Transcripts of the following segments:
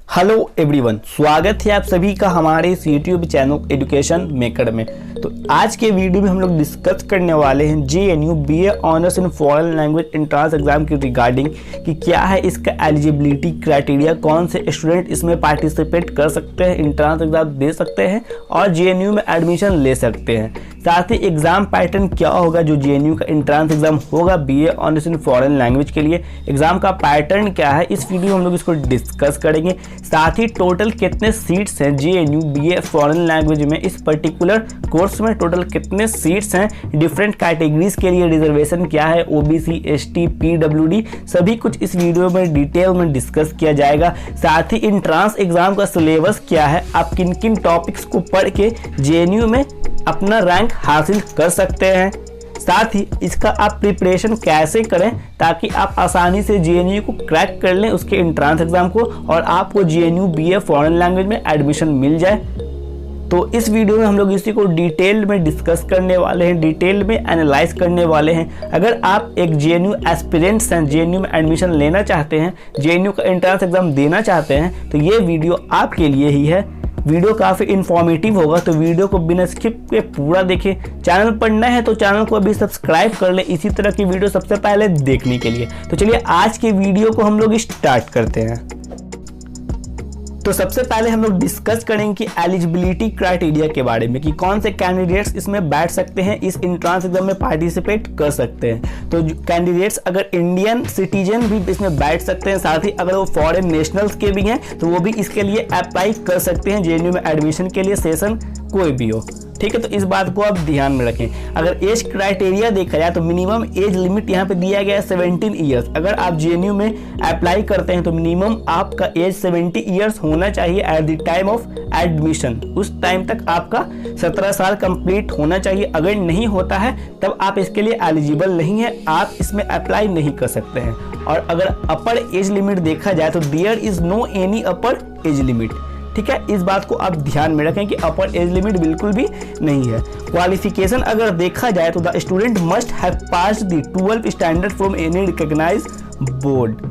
Hello everyone, स्वागत है आप सभी का हमारे इस यूट्यूब चैनल एजुकेशन मेकर में। तो आज के वीडियो में हम लोग डिस्कस करने वाले हैं JNU BA honours in foreign language entrance exam की रिगार्डिंग कि क्या है इसका एलिजिबिलिटी क्राइटेरिया, कौन से स्टूडेंट इसमें पार्टिसिपेट कर सकते हैं, एंट्रेंस एग्जाम दे सकते हैं और JNU में एडमिशन ले सकते हैं। साथ ही एग्जाम पैटर्न क्या होगा जो JNU का एंट्रेंस एग्जाम होगा BA honours in foreign language के लिए, एग्जाम का पैटर्न क्या है, इस वीडियो में हम लोग इसको डिस्कस करेंगे। साथ ही टोटल कितने सीट्स हैं JNU BA फॉरेन लैंग्वेज में, इस पर्टिकुलर कोर्स में टोटल कितने सीट्स हैं, डिफरेंट कैटेगरीज के लिए रिजर्वेशन क्या है, OBC ST PWD, सभी कुछ इस वीडियो में डिटेल में डिस्कस किया जाएगा। साथ ही एंट्रेंस एग्जाम का सिलेबस क्या है, आप किन किन टॉपिक्स को पढ़ के JNU में अपना रैंक हासिल कर सकते हैं, साथ ही इसका आप प्रिपरेशन कैसे करें ताकि आप आसानी से JNU को क्रैक कर लें, उसके एंट्रेंस एग्जाम को, और आपको JNU BA फॉरेन लैंग्वेज में एडमिशन मिल जाए। तो इस वीडियो में हम लोग इसी को डिटेल में डिस्कस करने वाले हैं, डिटेल में एनालाइज करने वाले हैं। अगर आप एक JNU एस्पिरेंट्स हैं, JNU में एडमिशन लेना चाहते हैं, JNU का एंट्रेंस एग्जाम देना चाहते हैं, तो ये वीडियो आपके लिए ही है। वीडियो काफ़ी इन्फॉर्मेटिव होगा, तो वीडियो को बिना स्किप के पूरा देखें। चैनल पर नए हैं तो चैनल को अभी सब्सक्राइब कर ले इसी तरह की वीडियो सबसे पहले देखने के लिए। तो चलिए आज के वीडियो को हम लोग स्टार्ट करते हैं। तो सबसे पहले हम लोग डिस्कस करेंगे कि एलिजिबिलिटी क्राइटेरिया के बारे में कि कौन से कैंडिडेट्स इसमें बैठ सकते हैं, इस एंट्रेंस एग्जाम में पार्टिसिपेट कर सकते हैं। तो कैंडिडेट्स अगर इंडियन सिटीजन भी इसमें बैठ सकते हैं, साथ ही अगर वो फॉरेन नेशनल्स के भी हैं तो वो भी इसके लिए अप्लाई कर सकते हैं JNU में एडमिशन के लिए, सेशन कोई भी हो। ठीक है, तो इस बात को आप ध्यान में रखें। अगर एज क्राइटेरिया देखा जाए तो मिनिमम एज लिमिट यहाँ पे दिया गया है 17 ईयर्स। अगर आप JNU में अप्लाई करते हैं तो मिनिमम आपका एज 70 ईयर्स होना चाहिए at the time of admission. उस टाइम तक आपका 17 साल कंप्लीट होना चाहिए। अगर नहीं होता है तब आप इसके लिए एलिजिबल नहीं है, आप इसमें अप्लाई नहीं कर सकते हैं। और अगर अपर एज लिमिट देखा जाए तो there is no any upper age limit. ठीक है, इस बात को आप ध्यान में रखें कि अपर एज लिमिट बिल्कुल भी नहीं है। क्वालिफिकेशन अगर देखा जाए तो the student must have passed the 12th standard from any recognised board.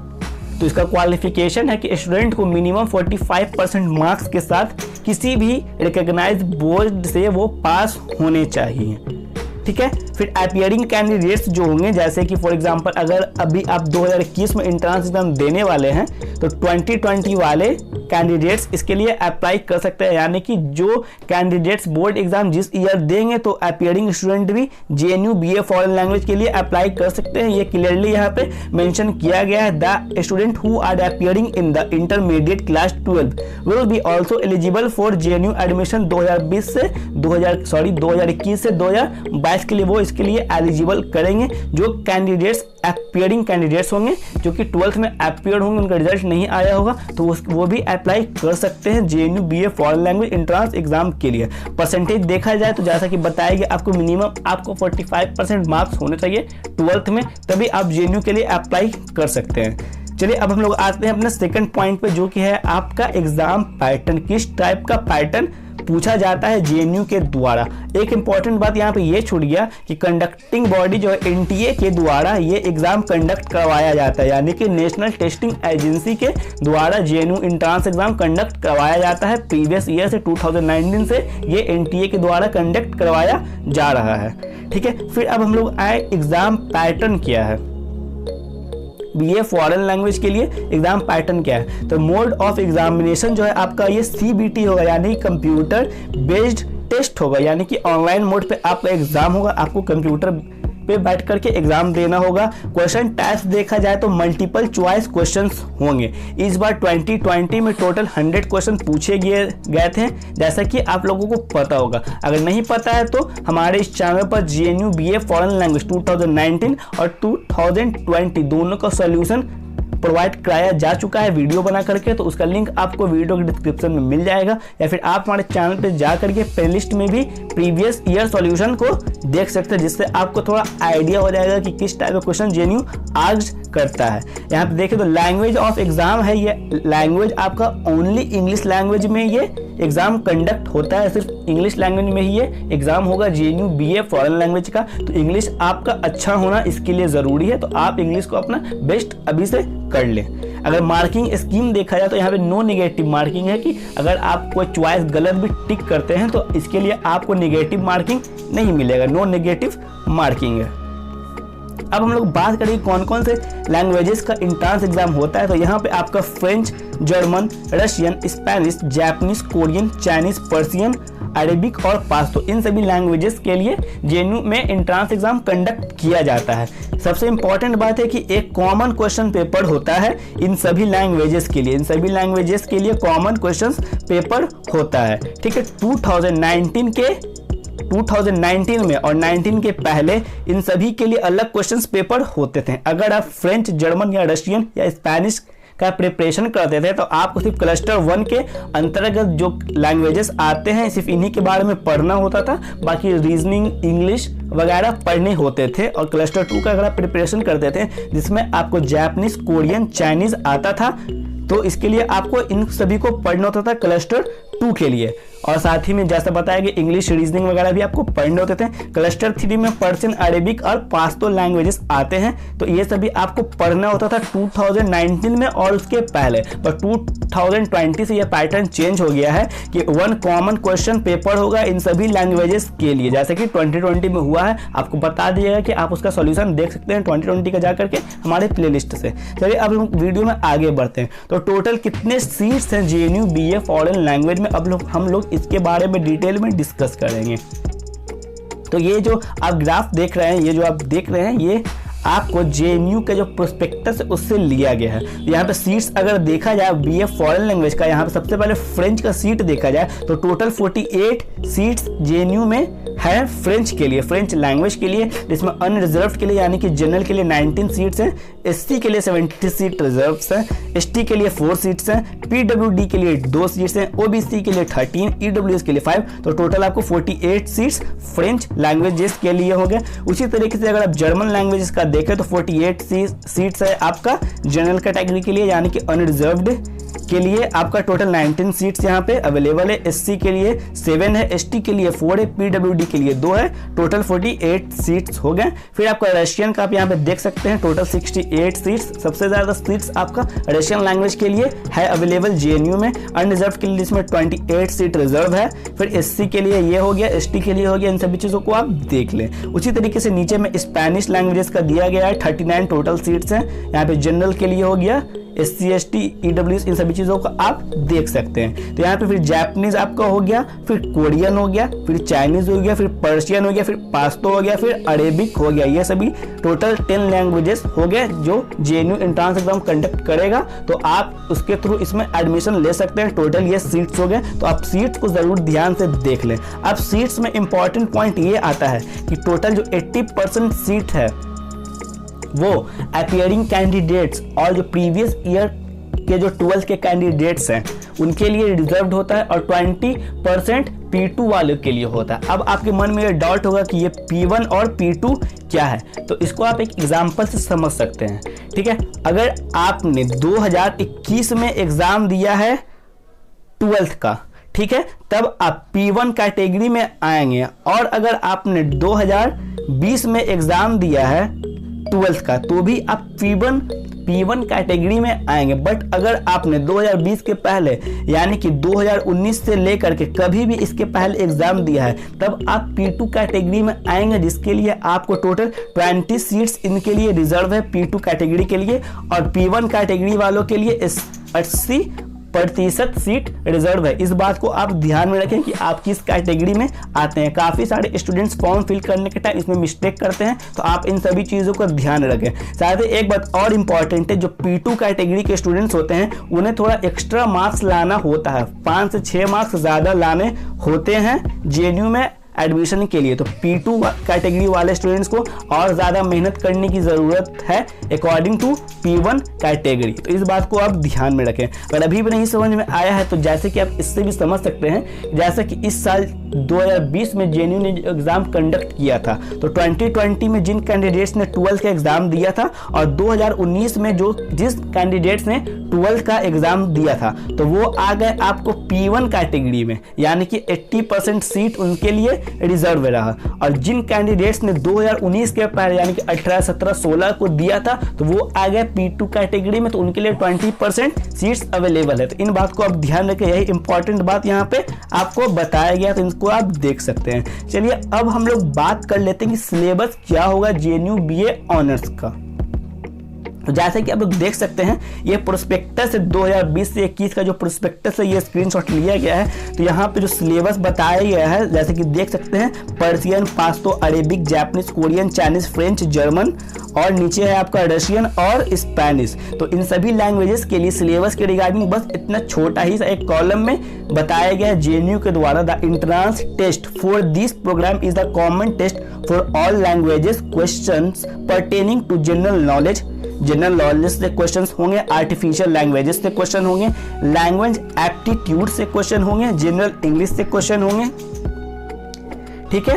तो इसका क्वालिफिकेशन है कि स्टूडेंट को मिनिमम 45% मार्क्स के साथ किसी भी रिकॉग्नाइज्ड बोर्ड से वो पास होने चाहिए। ठीक है, फिर अपीयरिंग कैंडिडेट्स जो होंगे, जैसे कि फॉर एग्जांपल अगर अभी आप 2021 में एंट्रेंस एग्जाम देने वाले हैं तो 2020 वाले कैंडिडेट्स इसके लिए अप्लाई कर सकते हैं। यानी कि जो कैंडिडेट्स बोर्ड एग्जाम जिस ईयर देंगे तो अपीयरिंग स्टूडेंट भी JNU BA फॉरेन लैंग्वेज के लिए अप्लाई कर सकते हैं। ये क्लियरली यहाँ पे मेंशन किया गया है। The student who are appearing in the intermediate class 12 will be also eligible for JNU admission 2021 से 2022 के लिए वो इसके लिए एलिजिबल करेंगे। जो कैंडिडेट्स अपीयरिंग कैंडिडेट्स होंगे जो कि 12th में अपीयर होंगे, उनका रिजल्ट नहीं आया होगा, तो वो भी अप्लाई कर सकते हैं JNU BA foreign language entrance exam के लिए। परसेंटेज देखा जाए तो जैसा कि बताया गया, आपको मिनिमम आपको 45% मार्क्स होने चाहिए 12th में, तभी आप JNU के लिए अप्लाई कर सकते हैं। चलिए अब हम लोग आते हैं अपने सेकंड पॉइंट पे, जो कि है आपका एग्जाम पैटर्न। किस टाइप का पैटर्न पूछा जाता है JNU के द्वारा। एक इंपॉर्टेंट बात यहाँ पे ये छूट गया कि कंडक्टिंग बॉडी जो है NTA के द्वारा ये एग्जाम कंडक्ट करवाया जाता है, यानी कि नेशनल टेस्टिंग एजेंसी के द्वारा JNU एंट्रेंस एग्जाम कंडक्ट करवाया जाता है। प्रीवियस ईयर से 2019 से ये NTA के द्वारा कंडक्ट करवाया जा रहा है। ठीक है, फिर अब हम लोग आए एग्जाम पैटर्न क्या है BA फॉरेन लैंग्वेज के लिए। एग्जाम पैटर्न क्या है, तो मोड ऑफ एग्जामिनेशन जो है आपका ये CBT होगा, यानी कंप्यूटर बेस्ड टेस्ट होगा। यानी कि ऑनलाइन मोड पे आपका एग्जाम होगा, आपको कंप्यूटर पे बैठ करके एग्जाम देना होगा। क्वेश्चन टाइप्स देखा जाए तो मल्टीपल चॉइस क्वेश्चंस होंगे। इस बार 2020 में टोटल 100 क्वेश्चन पूछे गए थे, जैसा कि आप लोगों को पता होगा। अगर नहीं पता है तो हमारे इस चैनल पर JNU BA फॉरेन लैंग्वेज 2019 और 2020 दोनों का सॉल्यूशन प्रोवाइड कराया जा चुका है वीडियो बना करके, तो उसका लिंक आपको वीडियो के डिस्क्रिप्शन में मिल जाएगा, या फिर आप हमारे चैनल पे जा करके प्लेलिस्ट में भी प्रीवियस ईयर सॉल्यूशन को देख सकते हैं, जिससे आपको थोड़ा आइडिया हो जाएगा कि किस टाइप का क्वेश्चन JNU आस्क करता है। यहाँ पे देखें तो लैंग्वेज ऑफ एग्जाम है, ये लैंग्वेज आपका ओनली इंग्लिश लैंग्वेज में ये एग्जाम कंडक्ट होता है, सिर्फ इंग्लिश लैंग्वेज में ही ये एग्जाम होगा JNU BA फॉरेन लैंग्वेज का। तो इंग्लिश आपका अच्छा होना इसके लिए जरूरी है, तो आप इंग्लिश को अपना बेस्ट अभी से कर लें। अगर मार्किंग स्कीम देखा जाए तो यहाँ पे नो नेगेटिव मार्किंग है कि अगर आप कोई चॉइस गलत भी टिक करते हैं तो इसके लिए आपको नेगेटिव मार्किंग नहीं मिलेगा, नो नेगेटिव मार्किंग है। अब हम लोग बात करेंगे कौन कौन से लैंग्वेजेस का एंट्रेंस एग्जाम होता है। तो यहाँ पे आपका French, German, Russian, Spanish, Japanese, Korean, Chinese, Persian, Arabic और पाश्तो, इन सभी लैंग्वेजेस के लिए जेएनयू में एंट्रेंस एग्जाम कंडक्ट किया जाता है। सबसे इंपॉर्टेंट बात है कि एक कॉमन क्वेश्चन पेपर होता है इन सभी लैंग्वेजेस के लिए, इन सभी लैंग्वेजेस के लिए कॉमन क्वेश्चन पेपर होता है। ठीक है, 2019 में और 19 के पहले इन सभी के लिए अलग क्वेश्चंस पेपर होते थे। अगर आप फ्रेंच, जर्मन या रशियन या स्पेनिश का प्रिपरेशन करते थे तो आपको सिर्फ क्लस्टर 1 के अंतर्गत जो लैंग्वेजेस आते हैं सिर्फ इन्हीं के बारे में पढ़ना होता था, बाकी रीजनिंग, इंग्लिश वगैरह पढ़ने होते थे। और क्लस्टर 2 का अगर आप प्रिपरेशन करते थे जिसमें आपको जापानीज, कोरियन, चाइनीज आता था तो इसके लिए आपको इन सभी को पढ़ना होता था क्लस्टर 2 के लिए। और साथ ही में जैसा बताया कि इंग्लिश, रीजनिंग वगैरह भी आपको पढ़ने होते थे। क्लस्टर 3 में पर्शियन, अरेबिक और पाश्तो लैंग्वेजेस आते हैं तो ये सभी आपको पढ़ना होता था 2019 में और उसके पहले। पर 2020 से यह पैटर्न चेंज हो गया है कि 1 कॉमन क्वेश्चन पेपर होगा इन सभी लैंग्वेजेस के लिए, जैसे कि 2020 में हुआ है। आपको बता दिएगा कि आप उसका सॉल्यूशन देख सकते हैं 2020 का जाकर के हमारे प्लेलिस्ट से। चलिए अब हम वीडियो में आगे बढ़ते हैं। तो टोटल कितने सीट्स हैं जेएनयू बीए फॉरेन लैंग्वेज में, अब हम लोग इसके बारे में डिटेल में डिस्कस करेंगे। तो ये जो आप ग्राफ देख रहे हैं, ये जो आप देख रहे हैं, ये आपको जेएनयू का जो प्रोस्पेक्टस है उससे लिया गया है। यहाँ पे सीट्स अगर देखा जाए बीए फॉरेन लैंग्वेज का, यहाँ पे सबसे पहले फ्रेंच का सीट देखा जाए तो टोटल 48 सीट्स जेएनयू में है फ्रेंच के लिए, फ्रेंच लैंग्वेज के लिए, जिसमें अनरिजर्व के लिए यानी कि जनरल के लिए 19 सीट्स हैं, एससी के लिए 70 सीट रिजर्व हैं, एसटी के लिए 4 सीट्स हैं, पीडब्ल्यूडी के लिए 2 सीट्स हैं, ओबीसी के लिए 13, ईडब्ल्यूएस के लिए 5। तो टोटल आपको 48 सीट्स फ्रेंच लैंग्वेजेस के लिए हो गए। उसी तरीके से अगर आप जर्मन लैंग्वेजेस का देखें तो 48 सीट्स है आपका जनरल कैटेगरी के लिए यानी कि अनरिजर्व्ड के लिए आपका टोटल 19 सीट्स यहाँ पे अवेलेबल है। एससी के लिए 7 है, एसटी के लिए 4 है, पीडब्ल्यूडी के लिए 2 है, टोटल 48 सीट्स हो गए। फिर आपका रशियन का आप यहाँ पे देख सकते हैं टोटल 68 सीट्स, सबसे ज़्यादा सीट्स आपका रशियन लैंग्वेज के लिए है अवेलेबल जेएनयू में। अनरिजर्व के लिए इसमें 28 सीट रिजर्व है। फिर एससी के लिए ये हो गया, एसटी के लिए हो गया, इन सभी चीज़ों को आप देख लें। उसी तरीके से नीचे में स्पेनिश लैंग्वेजेस का दिया गया है, 39 टोटल सीट्स हैं। यहाँ पे जनरल के लिए हो गया, एससी, एसटी, ईडब्ल्यूएस, इन सभी चीज़ों को आप देख सकते हैं। तो यहाँ पे फिर जापानीज आपका हो गया, फिर कोरियन हो गया, फिर चाइनीज हो गया, फिर पर्शियन हो गया, फिर पाश्तो हो गया, फिर अरेबिक हो गया। ये सभी टोटल 10 लैंग्वेजेस हो गए जो जेएनयू एंट्रेंस एग्जाम कंडक्ट करेगा। तो आप उसके थ्रू इसमें एडमिशन ले सकते हैं। टोटल ये सीट्स हो गए, तो आप सीट्स को ज़रूर ध्यान से देख लें। अब सीट्स में इंपॉर्टेंट पॉइंट ये आता है कि टोटल जो 80% सीट है वो अपीयरिंग कैंडिडेट्स और जो प्रीवियस ईयर के जो 12th के कैंडिडेट्स हैं उनके लिए रिजर्व्ड होता है और 20% P2 वालों के लिए होता है। अब आपके मन में ये डाउट होगा कि ये P1 और P2 क्या है, तो इसको आप एक एग्जाम्पल से समझ सकते हैं। ठीक है, अगर आपने 2021 में एग्जाम दिया है 12th का, ठीक है, तब आप P1 कैटेगरी में आएंगे। और अगर आपने 2020 में एग्जाम दिया है 12th का तो भी आप P1 कैटेगरी में आएंगे। बट अगर आपने 2020 के पहले यानी कि 2019 से लेकर के कभी भी इसके पहले एग्जाम दिया है तब आप P2 कैटेगरी में आएंगे, जिसके लिए आपको टोटल 20 सीट्स इनके लिए रिजर्व है P2 कैटेगरी के लिए। और P1 कैटेगरी वालों के लिए 80% सीट रिजर्व है। इस बात को आप ध्यान में रखें कि आप किस कैटेगरी में आते हैं। काफ़ी सारे स्टूडेंट्स फॉर्म फिल करने के टाइम इसमें मिस्टेक करते हैं, तो आप इन सभी चीज़ों का ध्यान रखें। साथ ही एक बात और इम्पॉर्टेंट है, जो P2 कैटेगरी के स्टूडेंट्स होते हैं उन्हें थोड़ा एक्स्ट्रा मार्क्स लाना होता है, 5 से 6 मार्क्स ज़्यादा लाने होते हैं जेएनयू में एडमिशन के लिए। तो P2 कैटेगरी वाले स्टूडेंट्स को और ज़्यादा मेहनत करने की ज़रूरत है अकॉर्डिंग टू P1 कैटेगरी। तो इस बात को आप ध्यान में रखें। अगर अभी भी नहीं समझ में आया है तो जैसे कि आप इससे भी समझ सकते हैं, जैसे कि इस साल 2020 में जेएनयू ने एग्जाम कंडक्ट किया था। तो 2020 में जिन कैंडिडेट्स ने 12th का एग्जाम दिया था और 2019 में जिस कैंडिडेट्स ने 12th का एग्जाम दिया था तो वो आ गए आपको P1 कैटेगरी में, यानी कि 80% सीट उनके लिए रिजर्व रहा। और जिन कैंडिडेट्स ने 2019 के पहले यानी कि 18, 17, 16 को दिया था तो वो आ गए P2 कैटेगरी में, तो उनके लिए 20% सीट्स अवेलेबल है। तो इन बात को आप ध्यान रखें, यही इंपॉर्टेंट बात यहाँ पे आपको बताया गया, तो इनको आप देख सकते हैं। चलिए अब हम लोग बात कर लेते हैं कि सिलेबस क्या होगा जेएनयू बीए ऑनर्स का। तो जैसे कि आप लोग देख सकते हैं ये प्रोस्पेक्टस है 2020 से 21 का जो प्रोस्पेक्टस है ये स्क्रीनशॉट लिया गया है। तो यहाँ पे जो सिलेबस बताया गया है जैसे कि देख सकते हैं Persian, Pashto, Arabic, Japanese, Korean, Chinese, French, German और नीचे है आपका रशियन और स्पेनिश। तो इन सभी लैंग्वेजेस के लिए सिलेबस के रिगार्डिंग बस इतना छोटा ही सा एक कॉलम में बताया गया है जेएनयू के द्वारा। The entrance test for this programme is the common test for all languages, questions pertaining to general knowledge से क्वेश्चंस होंगे, आर्टिफिशियल लैंग्वेजेस से क्वेश्चन होंगे, लैंग्वेज एप्टीट्यूड से क्वेश्चन होंगे, जनरल इंग्लिश से क्वेश्चन होंगे। ठीक है,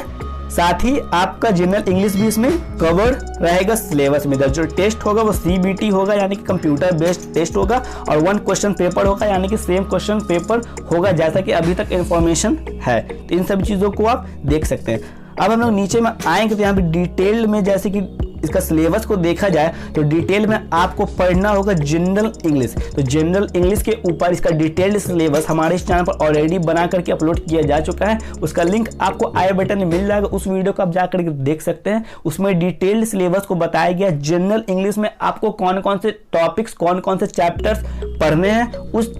साथ ही आपका जनरल इंग्लिश भी इसमें कवर रहेगा सिलेबस में। जो टेस्ट होगा वो CBT होगा यानी कि कंप्यूटर बेस्ड टेस्ट होगा और 1 क्वेश्चन पेपर होगा यानी कि सेम क्वेश्चन पेपर होगा जैसा कि अभी तक इंफॉर्मेशन है। तो इन सब चीज़ों को आप देख सकते हैं। अब हम लोग नीचे में आएंगे तो यहाँ पे डिटेल में जैसे कि इसका सिलेबस को देखा जाए तो डिटेल में आपको पढ़ना होगा जनरल इंग्लिश। तो जनरल इंग्लिश के ऊपर इसका डिटेल्ड सिलेबस हमारे इस चैनल पर ऑलरेडी बना करके अपलोड किया जा चुका है, उसका लिंक आपको आई बटन में मिल जाएगा, उस वीडियो को आप जा करके देख सकते हैं। उसमें डिटेल्ड सिलेबस को बताया गया जनरल इंग्लिश में आपको कौन कौन से टॉपिक्स, कौन कौन से चैप्टर्स पढ़ने हैं। उस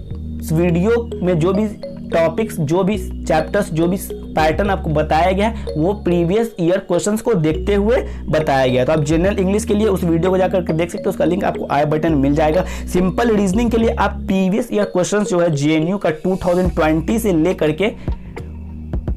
वीडियो में जो भी टॉपिक्स, जो भी चैप्टर्स, जो भी पैटर्न आपको बताया गया है वो प्रीवियस ईयर क्वेश्चंस को देखते हुए बताया गया। तो आप जनरल इंग्लिश के लिए उस वीडियो को जाकर के देख सकते हो, उसका लिंक आपको आई बटन मिल जाएगा। सिंपल रीजनिंग के लिए आप प्रीवियस ईयर क्वेश्चंस जो है जेएनयू का 2020 से लेकर के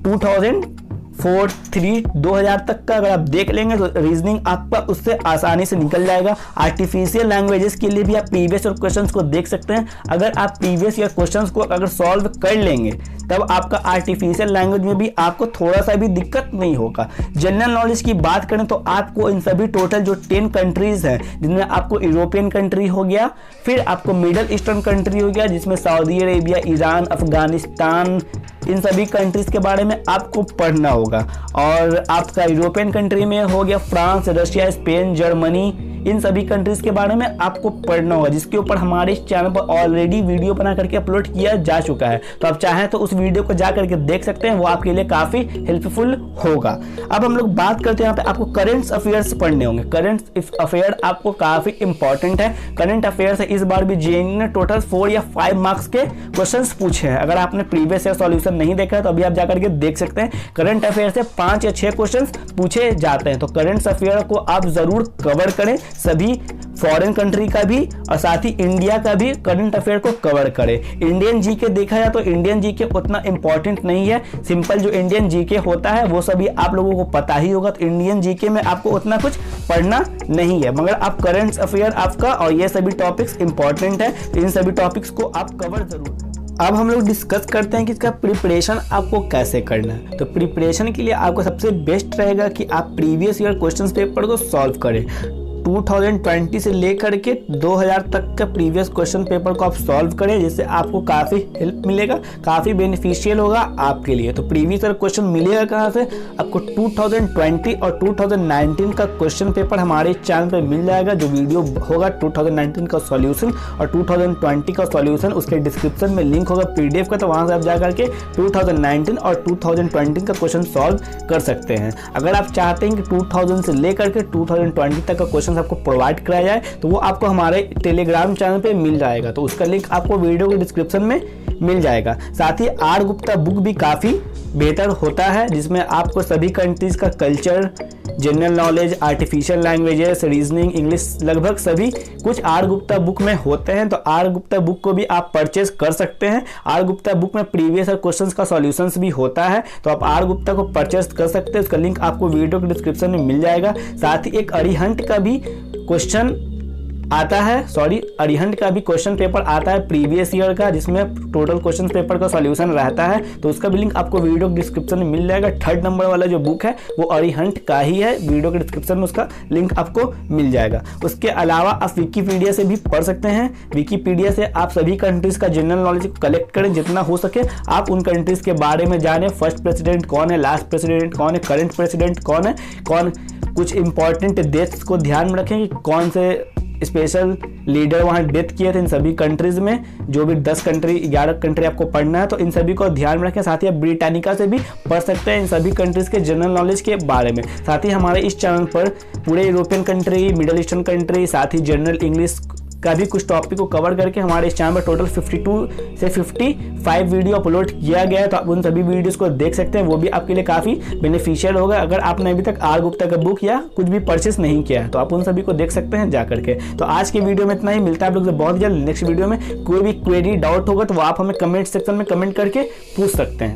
2004-2000 तक का अगर आप देख लेंगे तो रीजनिंग आपका उससे आसानी से निकल जाएगा। आर्टिफिशियल लैंग्वेजेस के लिए भी आप प्रीवियस ईयर क्वेश्चंस को देख सकते हैं। अगर आप प्रीवियस ईयर क्वेश्चंस को अगर सॉल्व कर लेंगे तब आपका आर्टिफिशियल लैंग्वेज में भी आपको थोड़ा सा भी दिक्कत नहीं होगा। जनरल नॉलेज की बात करें तो आपको इन सभी टोटल जो 10 कंट्रीज हैं जिनमें आपको यूरोपियन कंट्री हो गया, फिर आपको मिडल ईस्टर्न कंट्री हो गया जिसमें सऊदी अरेबिया, ईरान, अफगानिस्तान, इन सभी कंट्रीज के बारे में आपको पढ़ना होगा। और आपका यूरोपियन कंट्री में हो गया फ्रांस, रशिया, स्पेन, जर्मनी, इन सभी कंट्रीज के बारे में आपको पढ़ना होगा जिसके ऊपर हमारे इस चैनल पर ऑलरेडी वीडियो बना करके अपलोड किया जा चुका है। तो आप चाहें तो उस वीडियो को जा करके देख सकते हैं, वो आपके लिए काफी हेल्पफुल होगा। अब हम लोग बात करते हैं यहाँ पे आपको करंट अफेयर्स पढ़ने होंगे। करंट अफेयर आपको काफी इंपॉर्टेंट है। करंट अफेयर से इस बार भी जेएनयू ने टोटल 4 या 5 मार्क्स के क्वेश्चंस पूछे हैं। अगर आपने प्रीवियस ईयर सॉल्यूशन नहीं देखा है तो अभी आप जाकर के देख सकते हैं। करंट अफेयर से 5 या 6 क्वेश्चंस पूछे जाते हैं। तो करंट अफेयर को आप जरूर कवर करें, सभी फॉरेन कंट्री का भी और साथ ही इंडिया का भी करंट अफेयर को कवर करें। इंडियन जीके देखा जाए तो इंडियन जीके उतना इंपॉर्टेंट नहीं है। सिंपल जो इंडियन जीके होता है वो सभी आप लोगों को पता ही होगा। तो इंडियन जीके में आपको उतना कुछ पढ़ना नहीं है, मगर आप करंट अफेयर आपका और ये सभी टॉपिक्स इंपॉर्टेंट है, तो इन सभी टॉपिक्स को आप कवर जरूर। अब हम लोग डिस्कस करते हैं कि इसका प्रिपरेशन आपको कैसे करना है। तो प्रिपरेशन के लिए आपको सबसे बेस्ट रहेगा कि आप प्रीवियस ईयर क्वेश्चन पेपर को सॉल्व करें। 2020 से लेकर के 2000 तक का प्रीवियस क्वेश्चन पेपर को आप सॉल्व करें, जिससे आपको काफ़ी हेल्प मिलेगा, काफ़ी बेनिफिशियल होगा आपके लिए। तो प्रीवियस ईयर क्वेश्चन मिलेगा कहाँ से? आपको 2020 और 2019 का क्वेश्चन पेपर हमारे चैनल पर मिल जाएगा। जो वीडियो होगा 2019 का सॉल्यूशन और 2020 का सॉल्यूशन, उसके डिस्क्रिप्शन में लिंक होगा PDF का, तो वहाँ से आप जा करके 2019 और 2020 का क्वेश्चन सॉल्व कर सकते हैं। अगर आप चाहते हैं कि 2000 से लेकर के 2020 तक का क्वेश्चन आपको प्रोवाइड कराया जाए तो वो आपको हमारे टेलीग्राम चैनल पे मिल जाएगा। तो उसका लिंक आपको वीडियो के डिस्क्रिप्शन में मिल जाएगा। साथ ही आर गुप्ता बुक भी काफ़ी बेहतर होता है, जिसमें आपको सभी कंट्रीज का culture, general knowledge, artificial languages, reasoning, English, लगभग सभी कुछ आर गुप्ता बुक में होते हैं। तो आर गुप्ता बुक को भी आप परचेज कर सकते हैं। आर गुप्ता बुक में प्रीवियस ईयर क्वेश्चंस का सॉल्यूशंस भी होता है, तो आप आर गुप्ता को परचेज कर सकते हैं। उसका लिंक आपको वीडियो के डिस्क्रिप्शन में मिल जाएगा। साथ ही एक अरिहंट का भी क्वेश्चन आता है, सॉरी अरिहंत का भी क्वेश्चन पेपर आता है प्रीवियस ईयर का, जिसमें टोटल क्वेश्चन पेपर का सॉल्यूशन रहता है। तो उसका भी लिंक आपको वीडियो डिस्क्रिप्शन में मिल जाएगा। 3rd नंबर वाला जो बुक है वो अरिहंत का ही है, वीडियो के डिस्क्रिप्शन में उसका लिंक आपको मिल जाएगा। उसके अलावा आप विकीपीडिया से भी पढ़ सकते हैं। विकीपीडिया से आप सभी कंट्रीज का जनरल नॉलेज कलेक्ट करें, जितना हो सके आप उन कंट्रीज के बारे में जानें। फर्स्ट प्रेसिडेंट कौन है, लास्ट प्रेसिडेंट कौन है, करंट प्रेसिडेंट कौन है, कुछ इंपॉर्टेंट डेट्स को ध्यान में रखें कि कौन से स्पेशल लीडर वहाँ डेथ किए थे इन सभी कंट्रीज में। जो भी 10 कंट्री 11 कंट्री आपको पढ़ना है तो इन सभी को ध्यान में रखें। साथ ही आप ब्रिटानिका से भी पढ़ सकते हैं इन सभी कंट्रीज के जनरल नॉलेज के बारे में। साथ ही हमारे इस चैनल पर पूरे European country, middle eastern country, साथ ही जनरल इंग्लिश का भी कुछ टॉपिक को कवर करके हमारे इस चैनल पर टोटल 52 से 55 वीडियो अपलोड किया गया है। तो आप उन सभी वीडियोस को देख सकते हैं, वो भी आपके लिए काफ़ी बेनिफिशियल होगा। अगर आपने अभी तक आर गुप्ता का बुक या कुछ भी परचेस नहीं किया है तो आप उन सभी को देख सकते हैं जा करके। तो आज के वीडियो में इतना ही, मिलता है आप लोग से बहुत जल्द नेक्स्ट वीडियो में। कोई भी क्वेरी डाउट होगा तो वो आप हमें कमेंट सेक्शन में कमेंट करके पूछ सकते हैं।